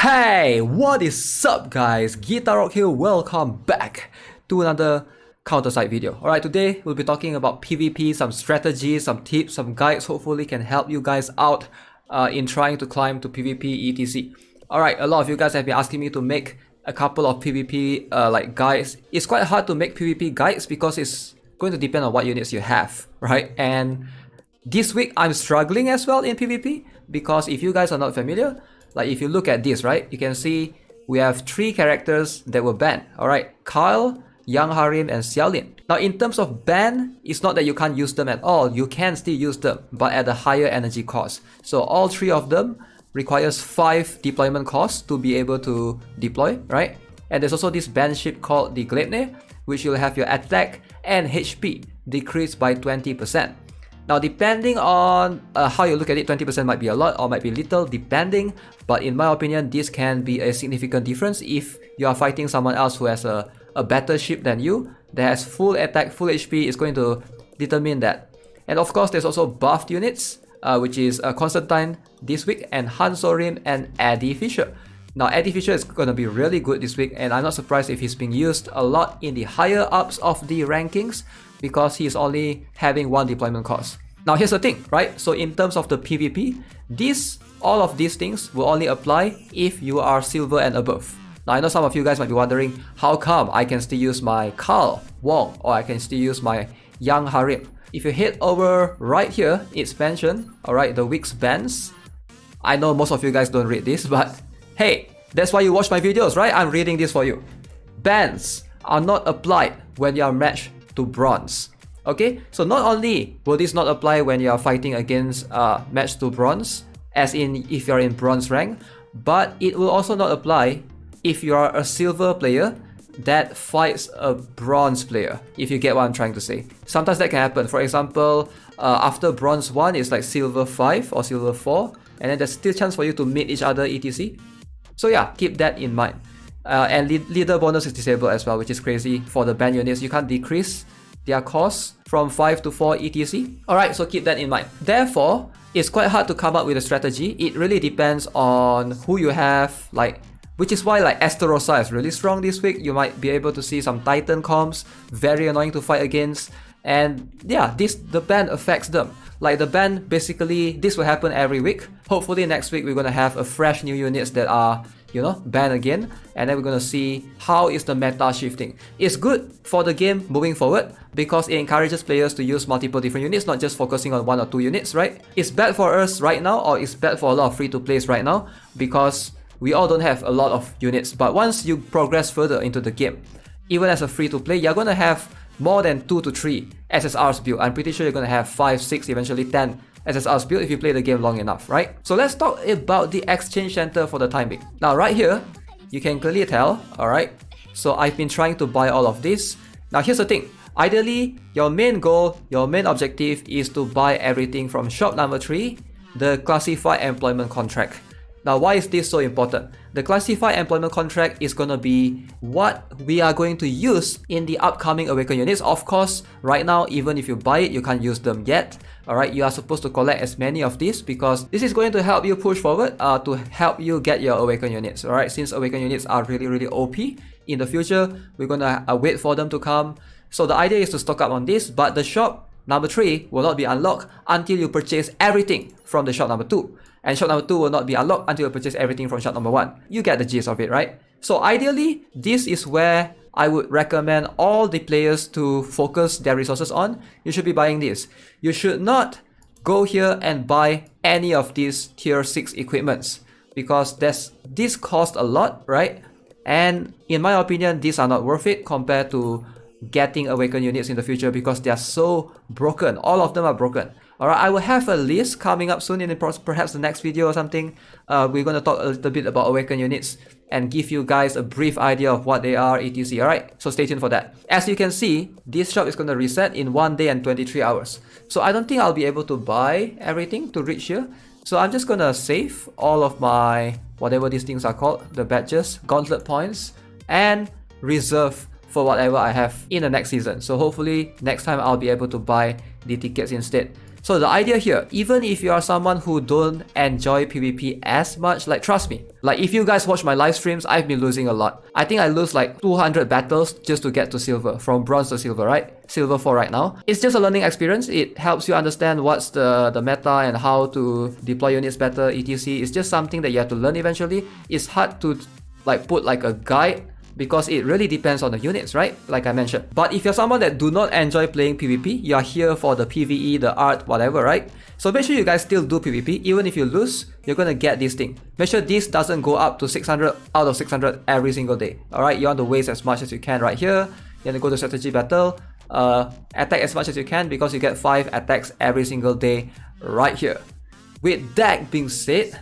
Hey, what is up guys? GuitarRock here, welcome back to another counter-side video. Alright, today we'll be talking about PvP, some strategies, some tips, some guides, hopefully can help you guys out in trying to climb to PvP etc. Alright, a lot of you guys have been asking me to make a couple of PvP like guides. It's quite hard to make PvP guides because it's going to depend on what units you have, right? And this week I'm struggling as well in PvP because if you guys are not familiar, like if you look at this, right, you can see we have 3 characters that were banned. Alright, Kyle, Young Harim, and Xiaolin. Now in terms of ban, it's not that you can't use them at all. You can still use them, but at a higher energy cost. So all 3 of them requires 5 deployment costs to be able to deploy, right? And there's also this ban ship called the Gauntlet, which will have your attack and HP decreased by 20%. Now depending on how you look at it, 20% might be a lot or might be little depending, but in my opinion this can be a significant difference if you are fighting someone else who has a better ship than you, that has full attack, full HP, is going to determine that. And of course there's also buffed units, which is Constantine this week, and Han Sorim and Eddie Fisher. Now Eddie Fisher is going to be really good this week, and I'm not surprised if he's being used a lot in the higher ups of the rankings because he's only having 1 deployment cost. Now here's the thing, right? So in terms of the PvP, all of these things will only apply if you are silver and above. Now I know some of you guys might be wondering, how come I can still use my Carl Wong or I can still use my Young Harim? If you head over right here, it's mentioned, alright, the week's bans. I know most of you guys don't read this, but hey, that's why you watch my videos, right? I'm reading this for you. Bans are not applied when you are matched to bronze. Okay, so not only will this not apply when you are fighting against match to bronze, as in if you're in bronze rank, but it will also not apply if you are a silver player that fights a bronze player, if you get what I'm trying to say. Sometimes that can happen. For example, after bronze 1 it's like silver 5 or silver 4, and then there's still chance for you to meet each other etc. So yeah, keep that in mind. And leader bonus is disabled as well, which is crazy for the ban units. You can't decrease their cost from 5 to 4 etc. Alright, so keep that in mind. Therefore, it's quite hard to come up with a strategy. It really depends on who you have, which is why Esterosa is really strong this week. You might be able to see some Titan comps, very annoying to fight against. And yeah, the ban affects them. Like the ban, basically, this will happen every week. Hopefully next week we're gonna have a fresh new units that are, banned again, and then we're gonna see how is the meta shifting. It's good for the game moving forward because it encourages players to use multiple different units, not just focusing on 1 or 2 units, right? It's bad for us right now, or it's bad for a lot of free-to-plays right now because we all don't have a lot of units. But once you progress further into the game, even as a free-to-play, you're gonna have more than 2 to 3 SSRs built. I'm pretty sure you're gonna have 5, 6, eventually 10 SSRs built if you play the game long enough, right? So let's talk about the exchange center for the time being. Now right here, you can clearly tell, alright? So I've been trying to buy all of this. Now here's the thing, ideally, your main goal, your main objective is to buy everything from shop number 3, the classified employment contract. Now why is this so important? The classified employment contract is going to be what we are going to use in the upcoming Awaken units. Of course, right now, even if you buy it, you can't use them yet. Alright, you are supposed to collect as many of these because this is going to help you push forward to help you get your Awaken units. Alright, since Awaken units are really OP, in the future, we're going to wait for them to come. So the idea is to stock up on this, but the shop number 3 will not be unlocked until you purchase everything from the shop number 2. And shop number 2 will not be unlocked until you purchase everything from shop number 1. You get the gist of it, right? So ideally, this is where I would recommend all the players to focus their resources on. You should be buying this. You should not go here and buy any of these tier 6 equipments because this cost a lot, right? And in my opinion, these are not worth it compared to getting Awaken units in the future because they are so broken. All of them are broken. Alright, I will have a list coming up soon in perhaps the next video or something. We're going to talk a little bit about Awaken units and give you guys a brief idea of what they are, etc. Alright, so stay tuned for that. As you can see, this shop is going to reset in 1 day and 23 hours. So I don't think I'll be able to buy everything to reach here. So I'm just going to save all of my, whatever these things are called, the badges, Gauntlet points, and reserve for whatever I have in the next season. So hopefully next time I'll be able to buy the tickets instead. So the idea here, even if you are someone who don't enjoy PvP as much, like trust me, like if you guys watch my live streams, I've been losing a lot. I think I lose like 200 battles just to get to silver, from bronze to silver, right? Silver 4 right now. It's just a learning experience. It helps you understand what's the meta and how to deploy units better, etc. It's just something that you have to learn eventually. It's hard to like put like a guide because it really depends on the units, right? Like I mentioned. But if you're someone that do not enjoy playing PvP, you are here for the PvE, the art, whatever, right? So make sure you guys still do PvP. Even if you lose, you're gonna get this thing. Make sure this doesn't go up to 600 out of 600 every single day. Alright, you want to waste as much as you can right here. You want to go to strategy battle. Attack as much as you can because you get 5 attacks every single day right here. With that being said,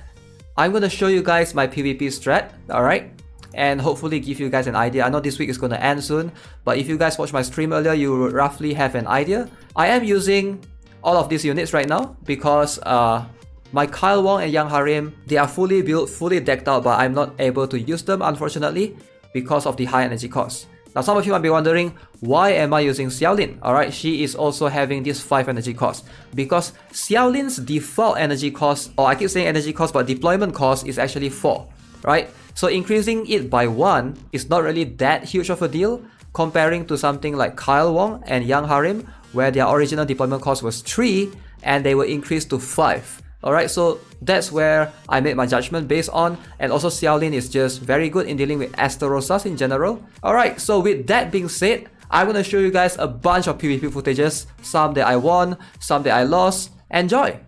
I'm gonna show you guys my PvP strat, alright? And hopefully give you guys an idea. I know this week is gonna end soon, but if you guys watched my stream earlier, you will roughly have an idea. I am using all of these units right now because my Kyle Wong and Young Harim, they are fully built, fully decked out, but I'm not able to use them unfortunately because of the high energy cost. Now some of you might be wondering, why am I using Xiaolin? Alright, she is also having this 5 energy cost. Because Xiaolin's default energy cost, or I keep saying energy cost, but deployment cost is actually 4. Right? So increasing it by 1 is not really that huge of a deal comparing to something like Kyle Wong and Young Harim, where their original deployment cost was 3 and they were increased to 5. Alright, so that's where I made my judgment based on, and also Xiaolin is just very good in dealing with Asterosas in general. Alright, so with that being said, I'm gonna show you guys a bunch of PvP footages, some that I won, some that I lost. Enjoy!